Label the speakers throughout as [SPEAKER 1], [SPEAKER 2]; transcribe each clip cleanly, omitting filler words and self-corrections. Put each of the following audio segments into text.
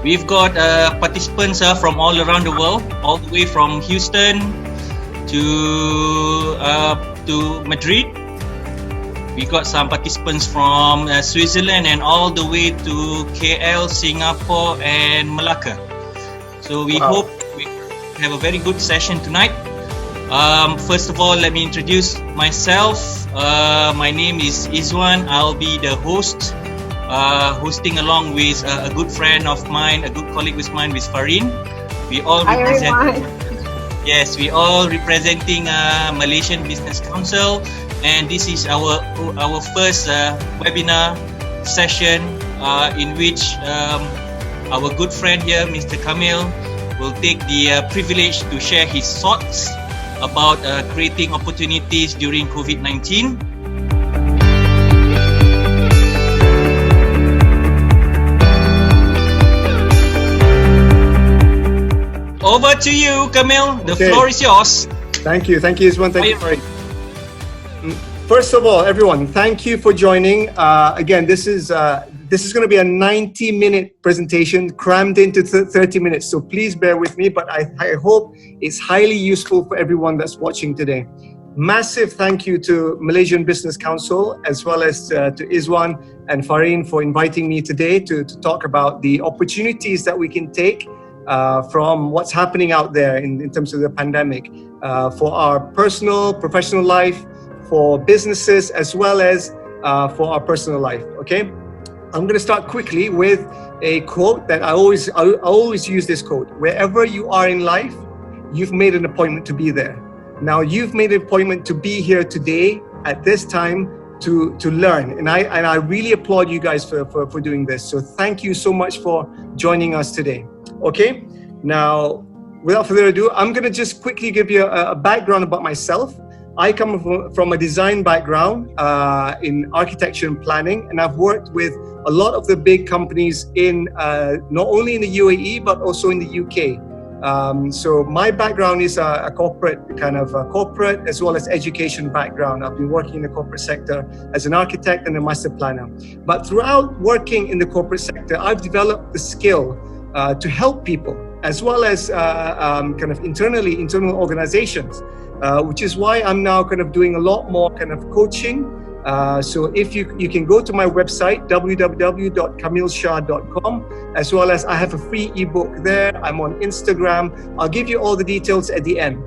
[SPEAKER 1] We've got participants from all around the world, all the way from Houston to Madrid. We got some participants from Switzerland and all the way to KL, Singapore and Malacca. So we hope we have a very good session tonight. First of all, let me introduce myself. My name is Izwan. I'll be the host, hosting along with a good friend of mine, a good colleague of mine, with Farin. We all Yes, we all representing Malaysian Business Council, and this is our first webinar session in which our good friend here, Mr. Kamil, will take the privilege to share his thoughts about creating opportunities during COVID-19. Over to you, Kamil. The floor is yours.
[SPEAKER 2] Thank you, Izwan. Thank you. First of all, everyone, thank you for joining. Again, this is going to be a 90-minute presentation crammed into 30 minutes. So please bear with me, but I hope it's highly useful for everyone that's watching today. Massive thank you to Malaysian Business Council, as well as to Izwan and Farin for inviting me today to talk about the opportunities that we can take from what's happening out there in terms of the pandemic, for our personal, professional life, for businesses, as well as for our personal life. Okay, I'm going to start quickly with a quote that I always use this quote: wherever you are in life, you've made an appointment to be there. Now you've made an appointment to be here today at this time to learn, and I really applaud you guys for doing this. So thank you so much for joining us today. Okay, now without further ado, I'm going to just quickly give you a background about myself. I come from a design background in architecture and planning, and I've worked with a lot of the big companies in not only in the UAE but also in the UK. So my background is a corporate corporate as well as education background. I've been working in the corporate sector as an architect and a master planner. But throughout working in the corporate sector, I've developed the skill to help people, as well as internal organizations, which is why I'm now doing a lot more coaching. So if you can go to my website, www.kamilshah.com, as well as I have a free ebook there. I'm on Instagram. I'll give you all the details at the end.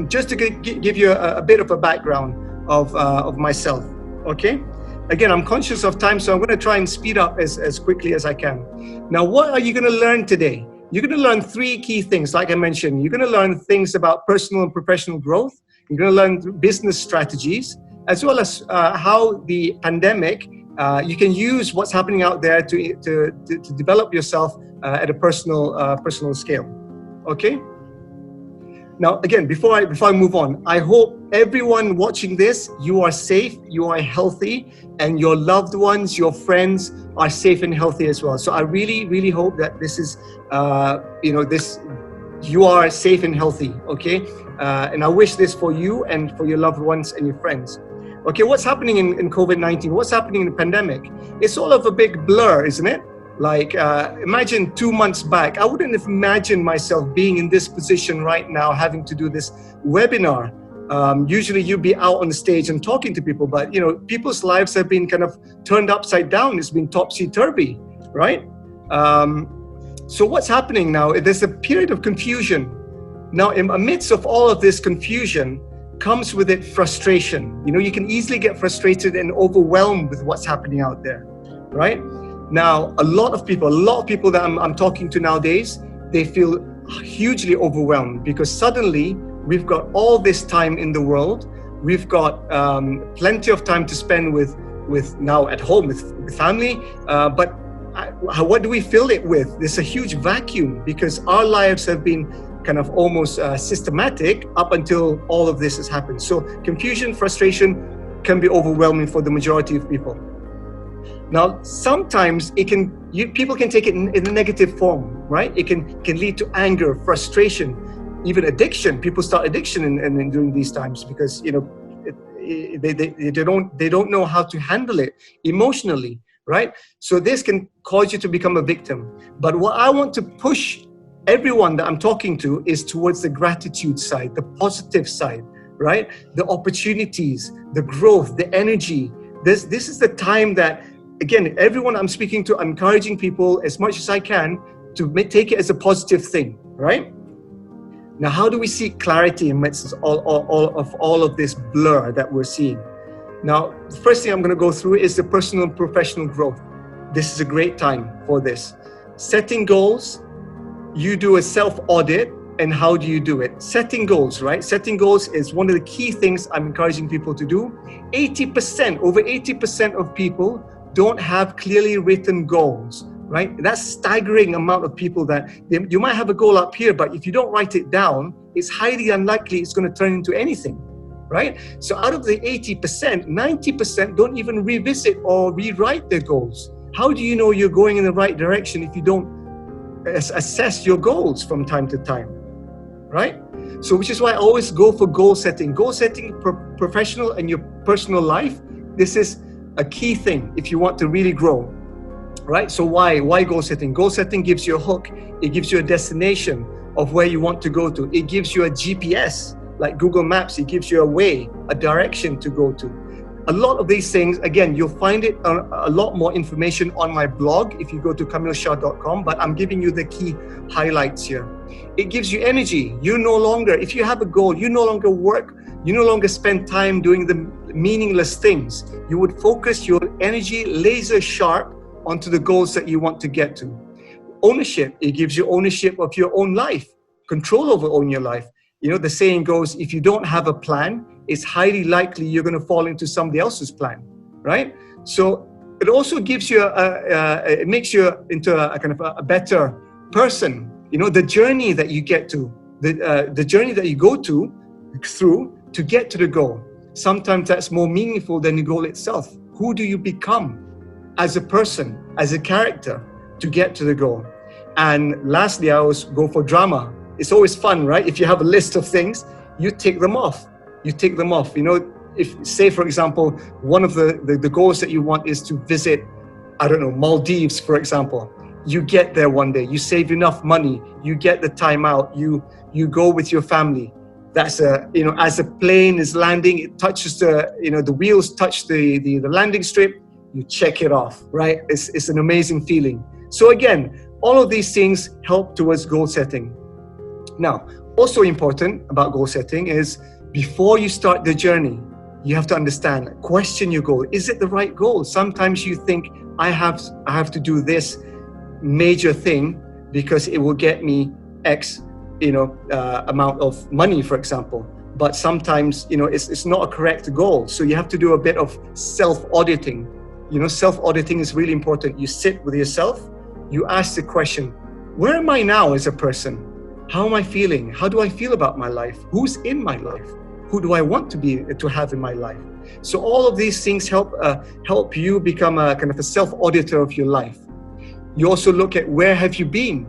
[SPEAKER 2] Just to give you a bit of a background of myself, okay? Again, I'm conscious of time, so I'm going to try and speed up as quickly as I can. Now, what are you going to learn today? You're going to learn three key things, like I mentioned. You're going to learn things about personal and professional growth. You're going to learn business strategies, as well as how the pandemic, you can use what's happening out there to develop yourself at a personal scale. Okay? Now, again, before I move on, I hope everyone watching this, you are safe, you are healthy, and your loved ones, your friends are safe and healthy as well. So I really, really hope that this is, you are safe and healthy, okay? And I wish this for you and for your loved ones and your friends. Okay, what's happening in COVID-19? What's happening in the pandemic? It's all of a big blur, isn't it? Like, imagine 2 months back, I wouldn't have imagined myself being in this position right now, having to do this webinar. Usually you'd be out on the stage and talking to people, but people's lives have been turned upside down. It's been topsy-turvy, right? So what's happening now? There's a period of confusion. Now, amidst of all of this confusion comes with it frustration. You can easily get frustrated and overwhelmed with what's happening out there, right? Now, a lot of people that I'm talking to nowadays, they feel hugely overwhelmed because suddenly we've got all this time in the world. We've got plenty of time to spend with now at home with family. But what do we fill it with? There's a huge vacuum because our lives have been almost systematic up until all of this has happened. So confusion, frustration can be overwhelming for the majority of people. Now, sometimes people can take it in a negative form, right? It can lead to anger, frustration, even addiction. People start addiction in during these times because they don't know how to handle it emotionally. right? So this can cause you to become a victim. But what I want to push everyone that I'm talking to is towards the gratitude side, the positive side, right? The opportunities, the growth, the energy. This is the time that, again, everyone I'm speaking to, I'm encouraging people as much as I can to take it as a positive thing, right? Now, how do we seek clarity amidst all of this blur that we're seeing? Now, the first thing I'm going to go through is the personal and professional growth. This is a great time for this. Setting goals, you do a self-audit, and how do you do it? Setting goals, right? Setting goals is one of the key things I'm encouraging people to do. Over 80% of people don't have clearly written goals, right? That's a staggering amount of people that you might have a goal up here, but if you don't write it down, it's highly unlikely it's going to turn into anything, right? So out of the 80%, 90% don't even revisit or rewrite their goals. How do you know you're going in the right direction if you don't assess your goals from time to time, right? So which is why I always go for goal setting. Goal setting, professional and your personal life, this is a key thing if you want to really grow, right? So why goal setting? Goal setting gives you a hook. It gives you a destination of where you want to go to. It gives you a GPS, like Google Maps. It gives you a way, a direction to go to. A lot of these things, again, you'll find it a lot more information on my blog if you go to kamilshah.com, but I'm giving you the key highlights here. It gives you energy. You no longer, if you have a goal, you no longer work, you no longer spend time doing the meaningless things. You would focus your energy laser sharp onto the goals that you want to get to. Ownership, it gives you ownership of your own life, control over your life. You know, the saying goes, if you don't have a plan, it's highly likely you're going to fall into somebody else's plan, right? So it also gives you, it makes you into a kind of a better person. You know, the journey that you get to, the journey that you go through to get to the goal. Sometimes that's more meaningful than the goal itself. Who do you become as a person, as a character to get to the goal? And lastly, I always go for drama. It's always fun, right? If you have a list of things, you take them off. You know, if, say, for example, one of the goals that you want is to visit, I don't know, Maldives, for example. You get there one day, you save enough money, you get the time out, you go with your family. That's you know, as the plane is landing, it touches the wheels touch the landing strip, you check it off, right? It's an amazing feeling. So again, all of these things help towards goal setting. Now, also important about goal setting is before you start the journey, you have to understand, question your goal. Is it the right goal? Sometimes you think, I have to do this major thing because it will get me X, amount of money, for example. But sometimes, it's not a correct goal. So you have to do a bit of self-auditing. Self-auditing is really important. You sit with yourself, you ask the question, where am I now as a person? How am I feeling? How do I feel about my life? Who's in my life? Who do I want to have in my life? So all of these things help you become a kind of a self-auditor of your life. You also look at where have you been?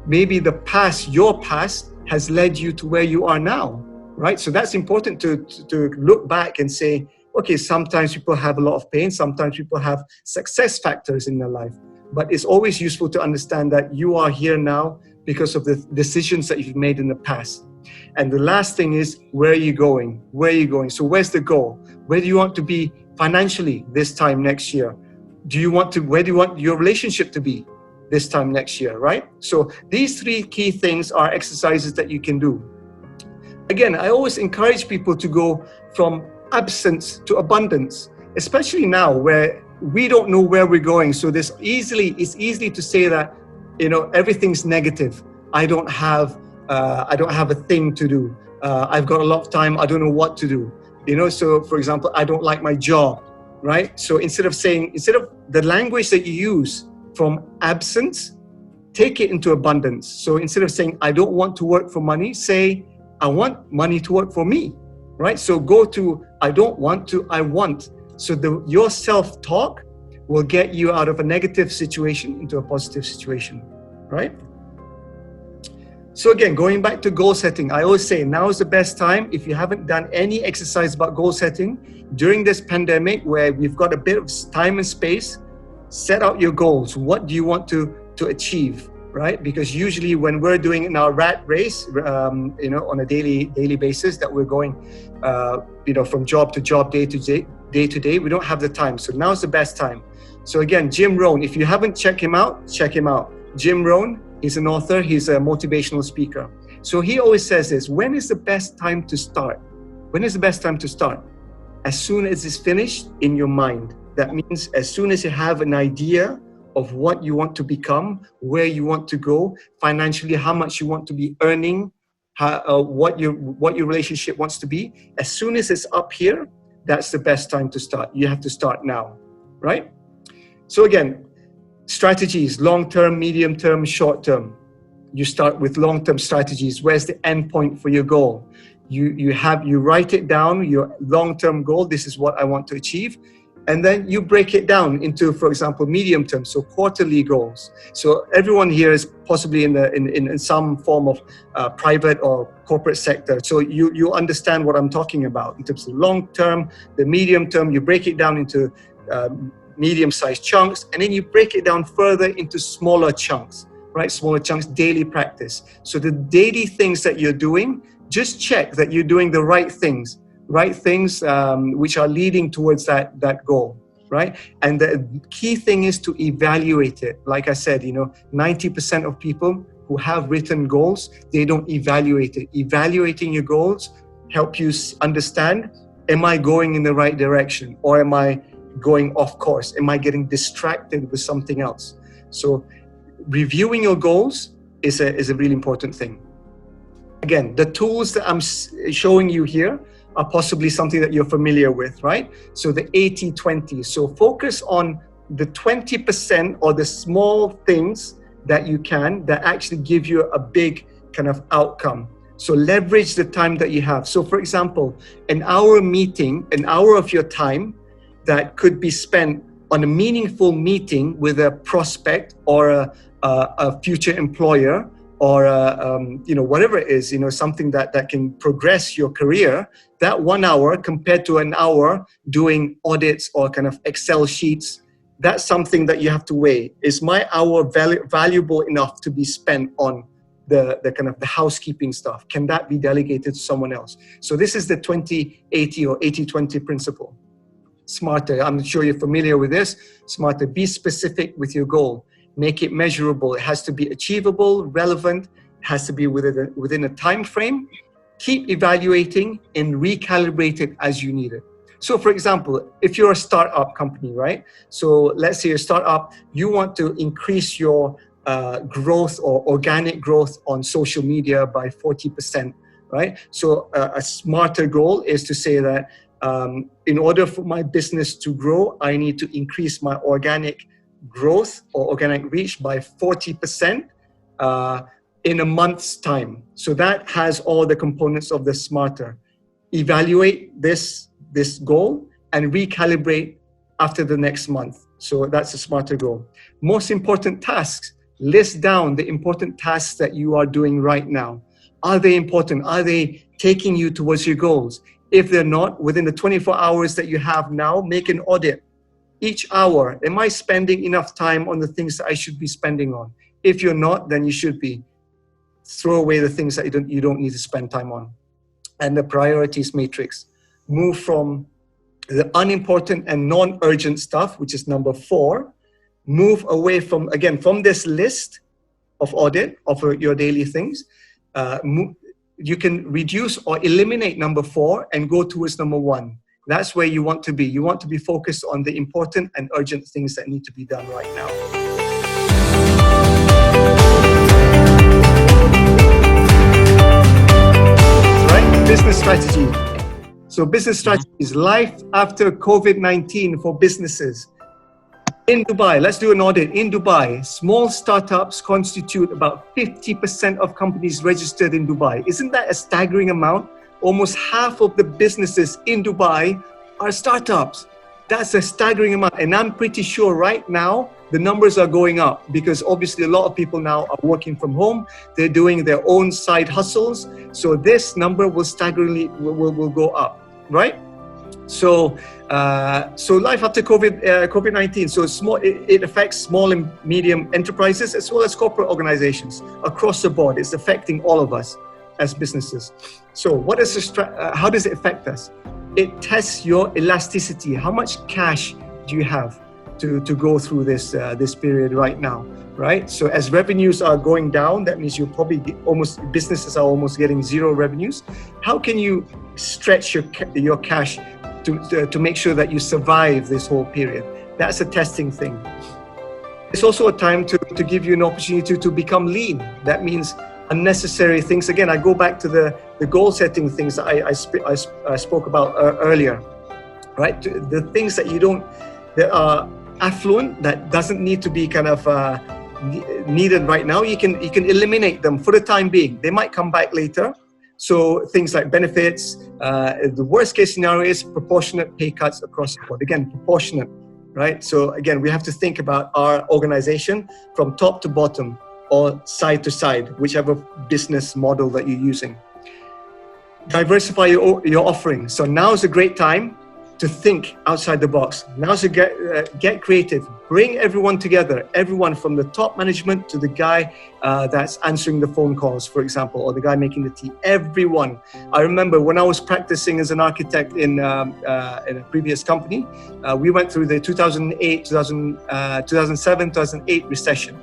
[SPEAKER 2] Maybe your past has led you to where you are now, right? So that's important to look back and say, okay, sometimes people have a lot of pain, sometimes people have success factors in their life, but it's always useful to understand that you are here now because of the decisions that you've made in the past. And the last thing is, where are you going? Where are you going? So where's the goal? Where do you want to be financially this time next year? Where do you want your relationship to be this time next year, right? So these three key things are exercises that you can do. Again, I always encourage people to go from absence to abundance, especially now where we don't know where we're going. So it's easy to say that, everything's negative. I don't have a thing to do. I've got a lot of time. I don't know what to do. So for example, I don't like my job, right? So instead of the language that you use from absence, take it into abundance. So instead of saying, I don't want to work for money, say, I want money to work for me, right? So go to, I don't want to, I want. So your self-talk will get you out of a negative situation into a positive situation, right? So again, going back to goal setting, I always say now is the best time. If you haven't done any exercise about goal setting during this pandemic where we've got a bit of time and space, set out your goals. What do you want to achieve, right? Because usually when we're doing in our rat race, on a daily basis that we're going, from job to job, day to day, we don't have the time. So now's the best time. So again, Jim Rohn, if you haven't checked him out, check him out. Jim Rohn, he's an author, he's a motivational speaker. So he always says this: when is the best time to start? When is the best time to start? As soon as it's finished in your mind. That means as soon as you have an idea of what you want to become, where you want to go financially, how much you want to be earning, what your relationship wants to be. As soon as it's up here, that's the best time to start. You have to start now, right? So again, strategies: long-term, medium-term, short-term. You start with long-term strategies. Where's the end point for your goal? You write it down, your long-term goal. This is what I want to achieve. And then you break it down into, for example, medium term, so quarterly goals. So everyone here is possibly in some form of private or corporate sector. So you understand what I'm talking about in terms of long term, the medium term. You break it down into medium-sized chunks, and then you break it down further into smaller chunks, right? Smaller chunks, daily practice. So the daily things that you're doing, just check that you're doing the right things which are leading towards that goal, right? And the key thing is to evaluate it. Like I said, 90% of people who have written goals, they don't evaluate it. Evaluating your goals help you understand, am I going in the right direction, or am I going off course? Am I getting distracted with something else? So reviewing your goals is a really important thing. Again, the tools that I'm showing you here are possibly something that you're familiar with, right? So the 80-20. So focus on the 20% or the small things that you can that actually give you a big kind of outcome. So leverage the time that you have. So for example, an hour of your time that could be spent on a meaningful meeting with a prospect or a future employer, or whatever it is, something that can progress your career. That 1 hour compared to an hour doing audits or kind of Excel sheets, that's something that you have to weigh. Is my hour valuable enough to be spent on the kind of the housekeeping stuff? Can that be delegated to someone else? So this is the 20-80 or 80-20 principle. Smarter, I'm sure you're familiar with this. Smarter, be specific with your goal. Make it measurable. It has to be achievable, relevant, has to be within a time frame. Keep evaluating and recalibrate it as you need it. So for example, if you're a startup company, right? So let's say you're a startup, you want to increase your growth or organic growth on social media by 40%, right? So a smarter goal is to say that in order for my business to grow, I need to increase my organic growth or organic reach by 40% in a month's time. So that has all the components of the smarter. Evaluate this goal and recalibrate after the next month. So that's a smarter goal. Most important tasks. List down the important tasks that you are doing right now. Are they important? Are they taking you towards your goals? If they're not, within the 24 hours that you have now, make an audit. Each hour, am I spending enough time on the things that I should be spending on? If you're not, then you should be. Throw away the things that you don't need to spend time on. And the priorities matrix. Move from the unimportant and non-urgent stuff, which is number 4. Move away from this list of audit of your daily things. You can reduce or eliminate number 4 and go towards number 1. That's where you want to be. You want to be focused on the important and urgent things that need to be done right now. Right? Business strategy. So business strategy is life after COVID-19 for businesses. In Dubai, let's do an audit. In Dubai, small startups constitute about 50% of companies registered in Dubai. Isn't that a staggering amount? Almost half of the businesses in Dubai are startups. That's a staggering amount. And I'm pretty sure right now, the numbers are going up because obviously a lot of people now are working from home. They're doing their own side hustles. So this number will staggeringly will go up, right? So life after COVID-19. So it affects small and medium enterprises as well as corporate organizations across the board. It's affecting all of us as businesses. So how does it affect us? It tests your elasticity. How much cash do you have to go through this period right now, right? So as revenues are going down, that means businesses are almost getting zero revenues. How can you stretch your cash to make sure that you survive this whole period? That's a testing thing. It's also a time to give you an opportunity to become lean. That means unnecessary things. Again, I go back to the goal setting things that I spoke about earlier, right? The things that that are affluent, that doesn't need to be kind of needed right now. You can eliminate them for the time being. They might come back later. So things like benefits, the worst case scenario is proportionate pay cuts across the board. Again, proportionate, right? So again, we have to think about our organization from top to bottom or side to side, whichever business model that you're using. Diversify your offering. So now is a great time to think outside the box. Now to get creative. Bring everyone together, everyone from the top management to the guy that's answering the phone calls, for example, or the guy making the tea. Everyone. I remember when I was practicing as an architect in a previous company, we went through the 2007, 2008 recession.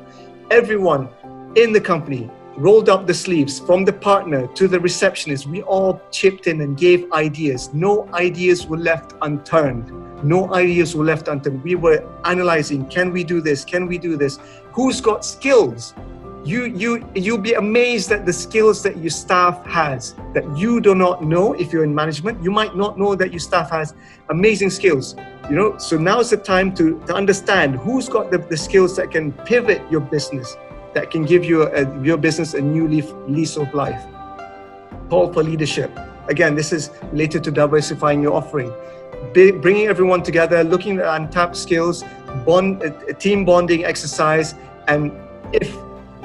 [SPEAKER 2] Everyone in the company rolled up the sleeves, from the partner to the receptionist. We all chipped in and gave ideas. No ideas were left unturned. No ideas were left unturned. We were analyzing, can we do this? Can we do this? Who's got skills? You'll be amazed at the skills that your staff has that you do not know. If you're in management, you might not know that your staff has amazing skills. So now is the time to understand who's got the skills that can pivot your business, that can give your business a new lease of life. Call for leadership. Again, this is related to diversifying your offering. Bringing everyone together, looking at untapped skills, a team bonding exercise, and if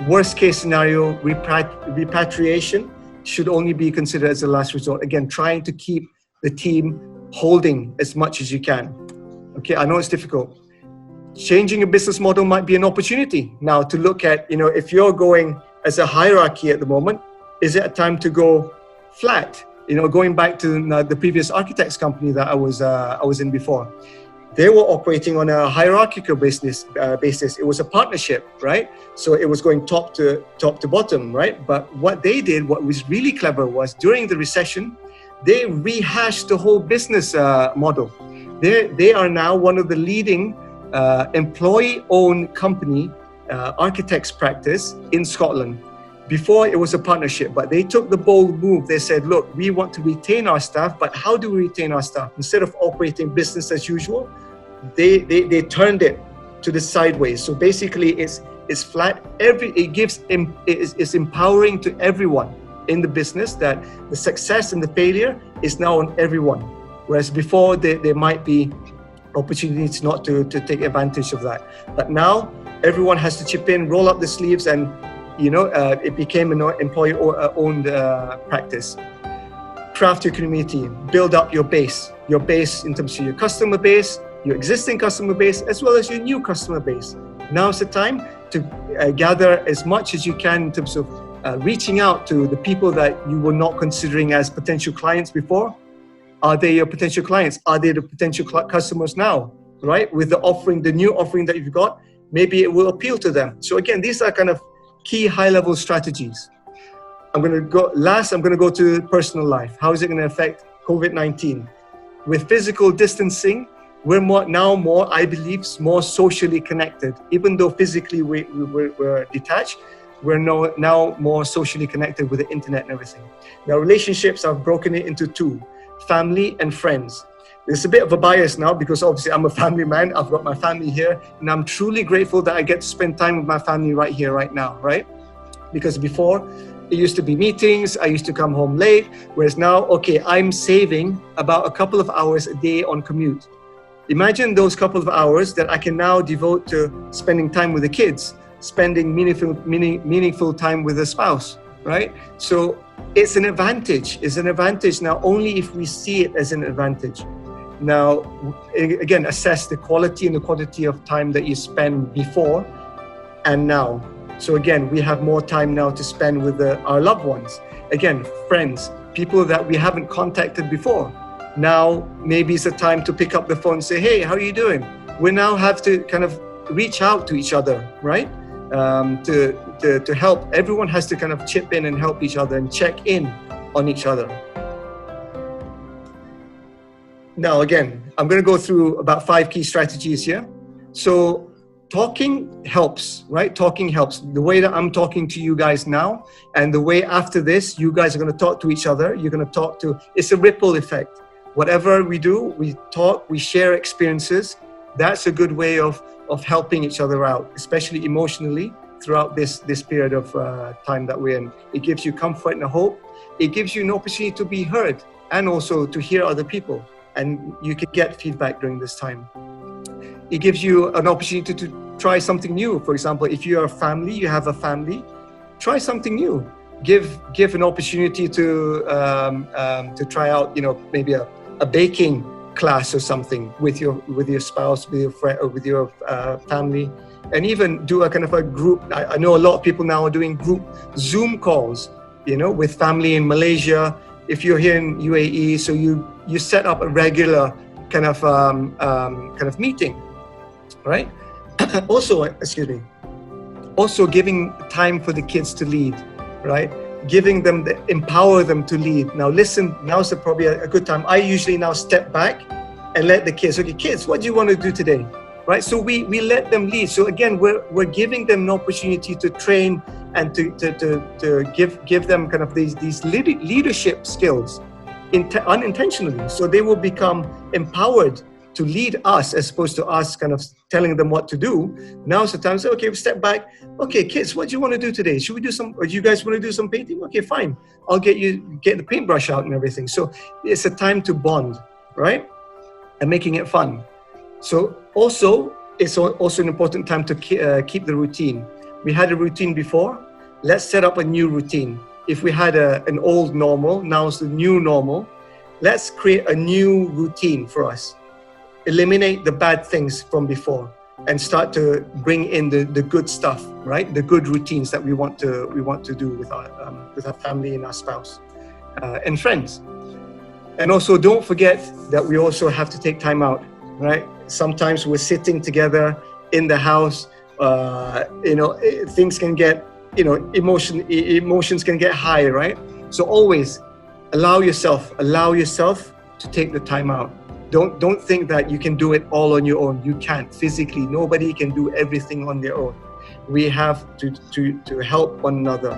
[SPEAKER 2] worst case scenario, repatriation should only be considered as a last resort. Again, trying to keep the team holding as much as you can. Okay, I know it's difficult. Changing a business model might be an opportunity now to look at, if you're going as a hierarchy at the moment, is it a time to go flat? Going back to the previous architects company that I was in before, they were operating on a hierarchical basis. It was a partnership, right? So it was going top to bottom, right? But what they did, what was really clever, was during the recession, they rehashed the whole business model. They are now one of the leading employee-owned company architects practice in Scotland. Before, it was a partnership, but they took the bold move. They said, look, we want to retain our staff, but how do we retain our staff? Instead of operating business as usual, they turned it to the sideways. So basically, it's flat. It's empowering to everyone in the business that the success and the failure is now on everyone. Whereas before, there might be opportunities not to take advantage of that. But now, everyone has to chip in, roll up the sleeves, and it became an employee-owned practice. Craft your community, build up your base in terms of your customer base, your existing customer base, as well as your new customer base. Now is the time to gather as much as you can in terms of reaching out to the people that you were not considering as potential clients before. Are they your potential clients? Are they the potential customers now, right? With the new offering that you've got, maybe it will appeal to them. So again, these are kind of key high-level strategies. I'm going to go to personal life. How is it going to affect COVID-19? With physical distancing, we're more, I believe, more socially connected. Even though physically we're detached, we're now more socially connected with the internet and everything. Now, relationships, I've broken it into two: family and friends. There's a bit of a bias now because obviously I'm a family man. I've got my family here, and I'm truly grateful that I get to spend time with my family right here, right now, right? Because before, it used to be meetings, I used to come home late, whereas now, okay, I'm saving about a couple of hours a day on commute. Imagine those couple of hours that I can now devote to spending time with the kids, spending meaningful time with a spouse, right? So it's an advantage. It's an advantage now only if we see it as an advantage. Now, again, assess the quality and the quantity of time that you spend before and now. So again, we have more time now to spend with our loved ones. Again, friends, people that we haven't contacted before. Now, maybe it's a time to pick up the phone and say, hey, how are you doing? We now have to kind of reach out to each other, right? To help. Everyone has to kind of chip in and help each other and check in on each other. Now, again, I'm going to go through about 5 key strategies here. So talking helps, right? Talking helps. The way that I'm talking to you guys now, and the way after this, you guys are going to talk to each other. You're going to talk to, it's a ripple effect. Whatever we do, we talk, we share experiences. That's a good way of helping each other out, especially emotionally throughout this period of time that we're in. It gives you comfort and hope. It gives you an opportunity to be heard and also to hear other people. And you can get feedback during this time. It gives you an opportunity to try something new. For example, if you're a family, you have a family, try something new. Give an opportunity to try out, maybe a baking class or something with your spouse, with your friend, or with your family, and even do a kind of a group. I know a lot of people now are doing group Zoom calls, with family in Malaysia. If you're here in UAE, so you set up a regular kind of meeting, right? Also giving time for the kids to lead, right? Giving them empower them to lead. Now listen, now's probably a good time. I usually now step back and let the kids, okay, kids, what do you want to do today? Right? So we let them lead. So again, we're giving them an opportunity to train and to give them kind of these leadership skills unintentionally. So they will become empowered to lead us as opposed to us kind of telling them what to do. Now's the time to say, okay, we step back. Okay, kids, what do you want to do today? Should we do or do you guys want to do some painting? Okay, fine. I'll get the paintbrush out and everything. So it's a time to bond, right? And making it fun. So it's also an important time to keep the routine. We had a routine before. Let's set up a new routine. If we had an old normal, now it's the new normal. Let's create a new routine for us. Eliminate the bad things from before and start to bring in the good stuff, right? The good routines that we want to do with our family and our spouse and friends. And also don't forget that we also have to take time out, right? Sometimes we're sitting together in the house, things can get, emotions can get high, right? So always allow yourself to take the time out. Don't think that you can do it all on your own. You can't physically. Nobody can do everything on their own. We have to help one another.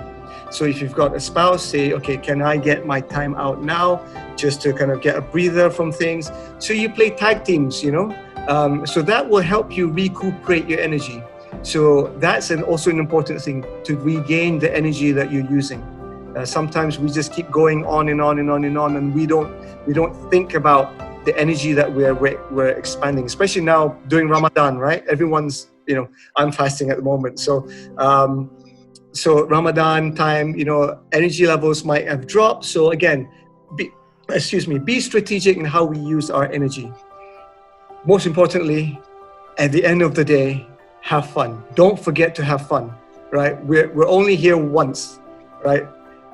[SPEAKER 2] So if you've got a spouse, say, okay, can I get my time out now just to kind of get a breather from things? So you play tag teams, so that will help you recuperate your energy. So that's also an important thing, to regain the energy that you're using. Sometimes we just keep going on and on and on and on, and we don't think about the energy that we're expanding, especially now during Ramadan, right? Everyone's, I'm fasting at the moment. So Ramadan time, energy levels might have dropped. So again, be strategic in how we use our energy. Most importantly, at the end of the day, have fun. Don't forget to have fun, right? We're only here once, right?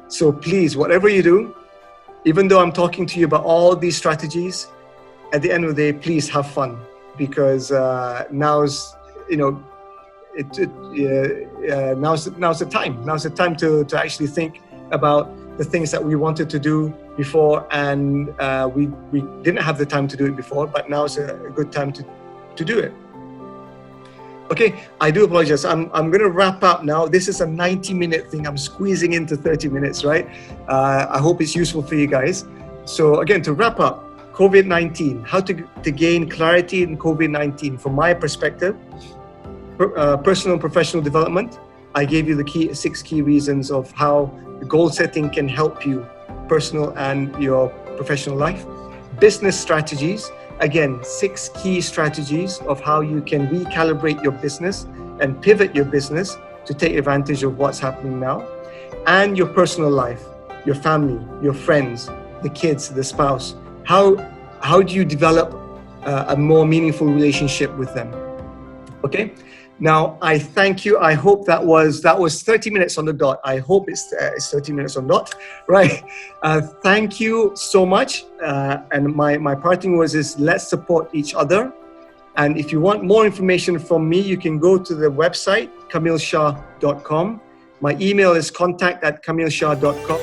[SPEAKER 2] So please, whatever you do, even though I'm talking to you about all these strategies, at the end of the day, please have fun, because now's the time. Now's the time to actually think about the things that we wanted to do before, and we didn't have the time to do it before, but now is a good time to do it. Okay, I do apologize. I'm going to wrap up now. This is a 90-minute thing. I'm squeezing into 30 minutes, right? I hope it's useful for you guys. So again, to wrap up, COVID-19, how to gain clarity in COVID-19. From my perspective, personal and professional development, I gave you the 6 key reasons of how goal setting can help you, personal and your professional life. Business strategies, again, 6 key strategies of how you can recalibrate your business and pivot your business to take advantage of what's happening now. And your personal life, your family, your friends, the kids, the spouse. How do you develop a more meaningful relationship with them. Okay. Now, I thank you. I hope that was 30 minutes on the dot. I hope it's 30 minutes on the dot, right? Thank you so much. And my parting words is, let's support each other. And if you want more information from me, you can go to the website, kamilshah.com. My email is contact@kamilshah.com.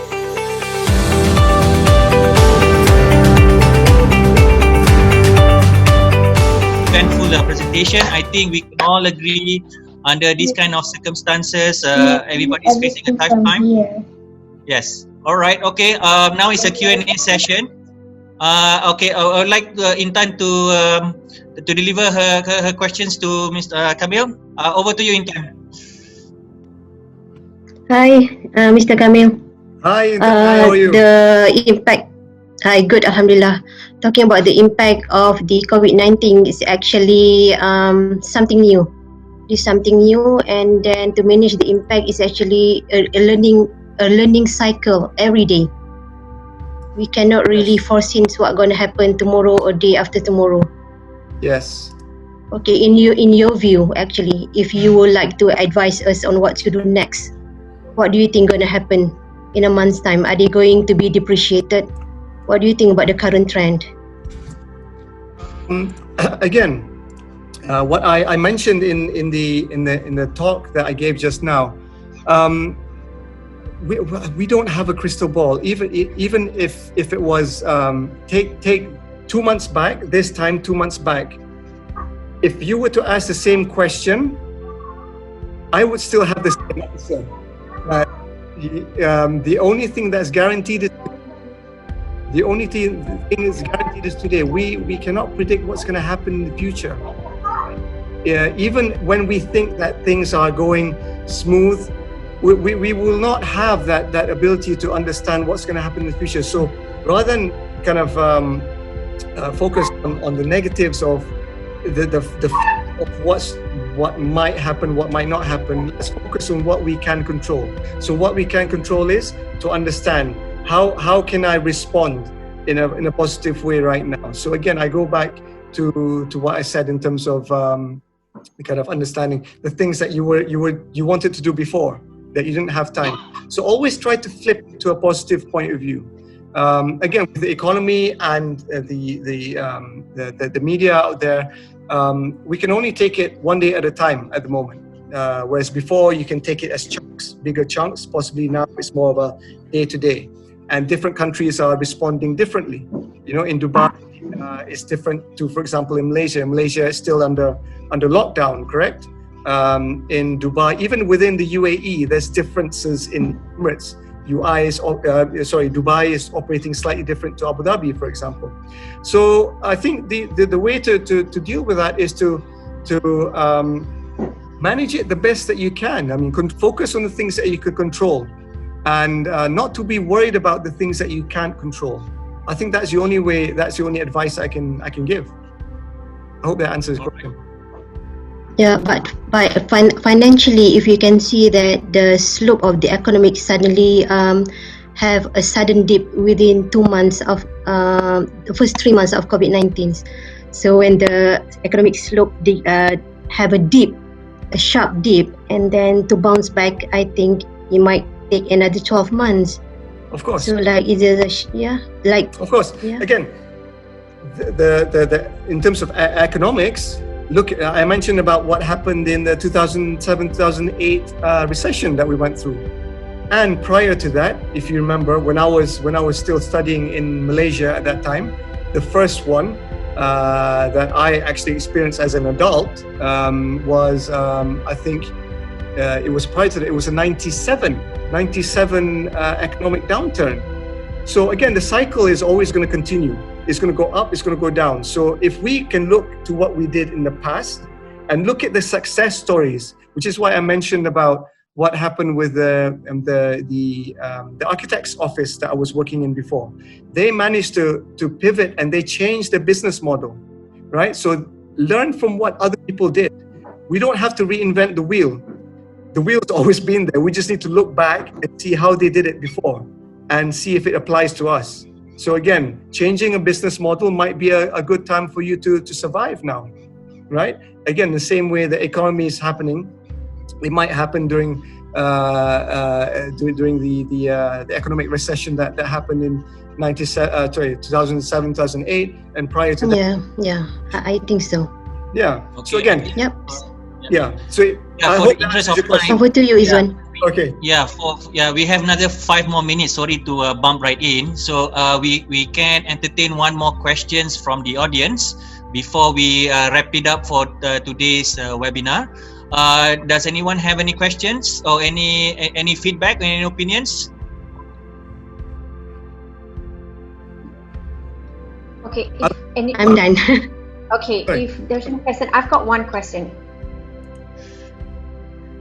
[SPEAKER 1] Full presentation. I think we can all agree under these kind of circumstances, everybody is facing a tough time. Yes. All right. Okay. Now it's a Q&A session. Okay. I would like Intan to deliver her questions to Mr. Kamil. Over to you, Intan.
[SPEAKER 3] Hi, Mr. Kamil.
[SPEAKER 2] Hi, Intan. How are you?
[SPEAKER 3] The impact. Hi, good. Alhamdulillah. Talking about the impact of the COVID-19 is actually something new. It's something new, and then to manage the impact is actually a learning cycle every day. We cannot really foresee what's going to happen tomorrow or day after tomorrow.
[SPEAKER 2] Yes.
[SPEAKER 3] Okay, in your view, actually, if you would like to advise us on what to do next, what do you think going to happen in a month's time? Are they going to be depreciated? What do you think about the current trend?
[SPEAKER 2] Again, what I mentioned in the talk that I gave just now, we don't have a crystal ball. Even if it was take 2 months back, this time 2 months back, if you were to ask the same question, I would still have the same answer. The only thing that's guaranteed is today. We cannot predict what's going to happen in the future. Even when we think that things are going smooth, we will not have that ability to understand what's going to happen in the future. So rather than kind of focus on the negatives of what might happen, what might not happen, let's focus on what we can control. So what we can control is to understand how can I respond in a positive way right now. So again, I go back to what I said in terms of kind of understanding the things that you wanted to do before that you didn't have time. So always try to flip to a positive point of view. Again, with the economy and the media out there, we can only take it one day at a time at the moment. Whereas before you can take it as chunks, bigger chunks. Possibly now it's more of a day to day, and different countries are responding differently. You know, in Dubai, it's different to, for example, in Malaysia. Malaysia is still under lockdown, correct? In Dubai, even within the UAE, there's differences in Emirates. Dubai is operating slightly different to Abu Dhabi, for example. So I think the way to deal with that is to manage it the best that you can. I mean, focus on the things that you could control, and not to be worried about the things that you can't control. I think that's the only way. That's the only advice I can give. I hope that answers the question.
[SPEAKER 3] Yeah, but financially, if you can see that the slope of the economic suddenly have a sudden dip within 2 months of the first 3 months of COVID-19. So when the economic slope have a dip, a sharp dip, and then to bounce back, I think it might take another 12 months.
[SPEAKER 2] Of course.
[SPEAKER 3] So like it is
[SPEAKER 2] Of course. Yeah. Again, the in terms of economics. Look, I mentioned about what happened in the 2007-2008 recession that we went through, and prior to that, if you remember, when I was still studying in Malaysia at that time, the first one that I actually experienced as an adult was I think it was prior to that. It was a 97 economic downturn. So again, the cycle is always going to continue. It's going to go up, it's going to go down. So if we can look to what we did in the past and look at the success stories, which is why I mentioned about what happened with the architect's office that I was working in before. They managed to pivot and they changed their business model, right? So learn from what other people did. We don't have to reinvent the wheel. The wheel's always been there. We just need to look back and see how they did it before and see if it applies to us. So again, changing a business model might be a good time for you to survive now, right? Again, the same way the economy is happening, it might happen during the economic recession that happened in 2007, 2008, and prior to that.
[SPEAKER 3] Yeah, I think so.
[SPEAKER 2] Yeah.
[SPEAKER 1] Okay.
[SPEAKER 2] So again,
[SPEAKER 3] Yep.
[SPEAKER 2] yeah. So I
[SPEAKER 1] for
[SPEAKER 2] hope
[SPEAKER 1] the
[SPEAKER 2] that
[SPEAKER 1] interest
[SPEAKER 2] answers
[SPEAKER 1] of
[SPEAKER 2] your question.
[SPEAKER 1] time,
[SPEAKER 3] Over to you, Izwan.
[SPEAKER 2] Okay.
[SPEAKER 1] We have another 5 more minutes. Sorry to bump right in. So we can entertain one more questions from the audience before we wrap it up for today's webinar. Does anyone have any questions or any feedback, any opinions?
[SPEAKER 4] Okay, if any,
[SPEAKER 3] I'm done.
[SPEAKER 4] okay,
[SPEAKER 2] Sorry.
[SPEAKER 4] if there's no question, I've got one question.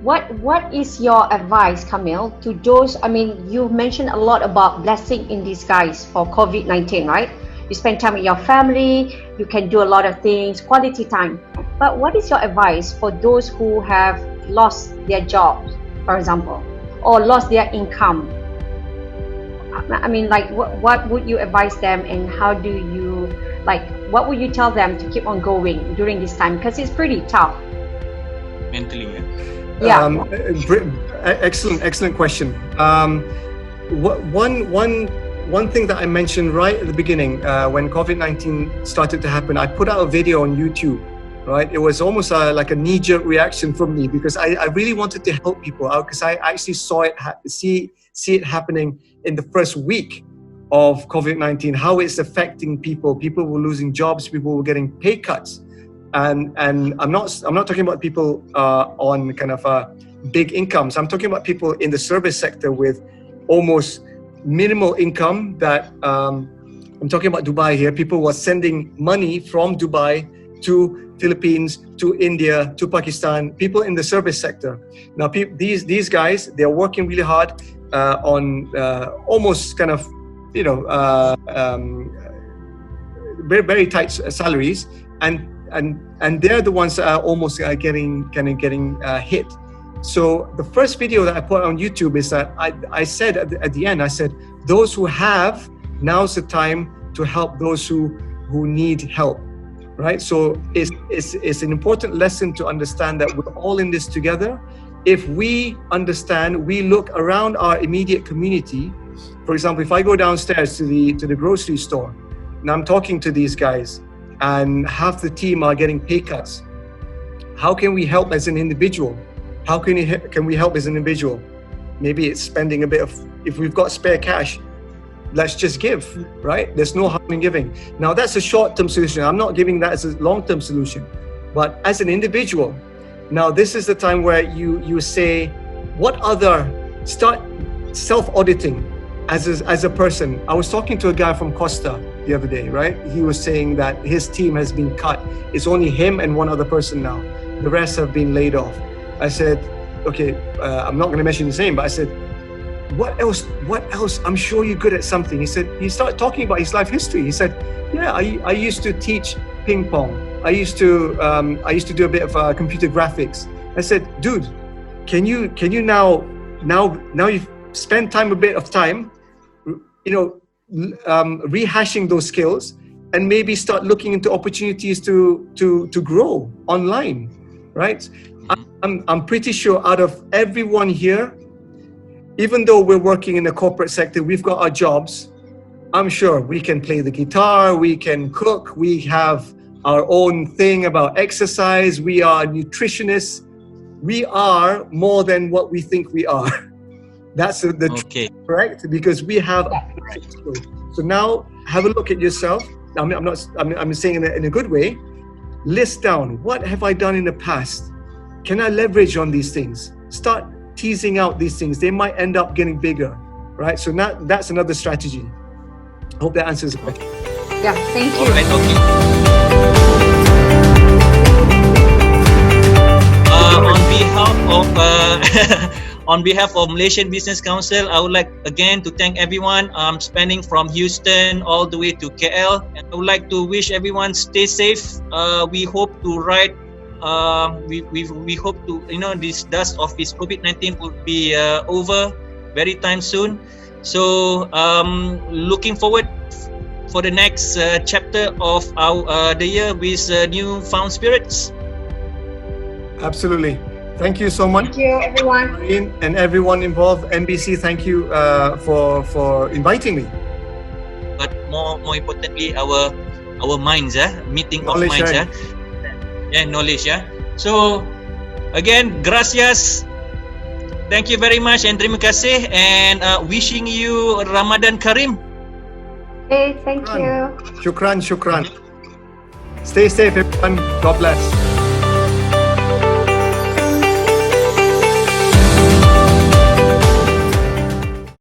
[SPEAKER 4] What is your advice, Kamil, to those? I mean, you mentioned a lot about blessing in disguise for COVID-19, right? You spend time with your family, you can do a lot of things, quality time. But what is your advice for those who have lost their jobs, for example, or lost their income? I mean, like, what would you advise them, and how do you, like, what would you tell them to keep on going during this time? Because it's pretty tough.
[SPEAKER 1] Mentally, yeah.
[SPEAKER 4] Yeah.
[SPEAKER 2] Excellent question. One thing that I mentioned right at the beginning, when COVID-19 started to happen, I put out a video on YouTube. Right, it was almost like a knee-jerk reaction from me, because I really wanted to help people out, because I actually saw it see it happening in the first week of COVID-19, how it's affecting people. People were losing jobs, people were getting pay cuts, and I'm not talking about people on kind of big incomes. I'm talking about people in the service sector with almost minimal income. That I'm talking about Dubai here. People were sending money from Dubai to Philippines, to India, to Pakistan, people in the service sector. Now, these guys, they're working really hard on almost kind of, very, very tight salaries, and they're the ones that are almost getting hit. So the first video that I put on YouTube is that I said at the end, I said, those who have, now's the time to help those who need help. Right, so it's an important lesson to understand that we're all in this together. If we understand, we look around our immediate community. For example, if I go downstairs to the grocery store, and I'm talking to these guys, and half the team are getting pay cuts, how can we help as an individual? How can we help as an individual? Maybe it's spending a bit of, if we've got spare cash, let's just give, right? There's no harm in giving. Now, that's a short-term solution. I'm not giving that as a long-term solution. But as an individual, now this is the time where you say, start self-auditing as a person. I was talking to a guy from Costa the other day, right? He was saying that his team has been cut. It's only him and one other person now. The rest have been laid off. I said, okay, I'm not going to mention his name, but I said, what else? I'm sure you're good at something. He said, he started talking about his life history. He said, yeah, I used to teach ping pong. I used to do a bit of computer graphics. I said, dude, can you now you've spent a bit of time, rehashing those skills, and maybe start looking into opportunities to grow online, right? I'm pretty sure out of everyone here, even though we're working in the corporate sector, we've got our jobs. I'm sure we can play the guitar, we can cook, we have our own thing about exercise, we are nutritionists. We are more than what we think we are. That's the truth, correct? Because we have. So now have a look at yourself. I'm saying in a good way. List down, what have I done in the past? Can I leverage on these things? Start teasing out these things. They might end up getting bigger, right? So that's another strategy. I hope that answers the question.
[SPEAKER 4] Yeah, thank you.
[SPEAKER 1] All right, okay. On behalf of Malaysian Business Council, I would like again to thank everyone spending from Houston all the way to KL. And I would like to wish everyone stay safe. We hope to ride. We hope to this dust of this COVID-19 will be over very time soon. So looking forward for the next chapter of the year with newfound spirits.
[SPEAKER 2] Absolutely. Thank you so much.
[SPEAKER 4] Thank you, everyone.
[SPEAKER 2] Marine and everyone involved. NBC, thank you for inviting me.
[SPEAKER 1] But more importantly, our minds, meeting
[SPEAKER 2] Knowledge,
[SPEAKER 1] of minds,
[SPEAKER 2] right?
[SPEAKER 1] Knowledge, So again, gracias. Thank you very much and terima kasih, and wishing you Ramadan Karim.
[SPEAKER 4] Hey, thank you.
[SPEAKER 2] Shukran. Stay safe, everyone. God bless.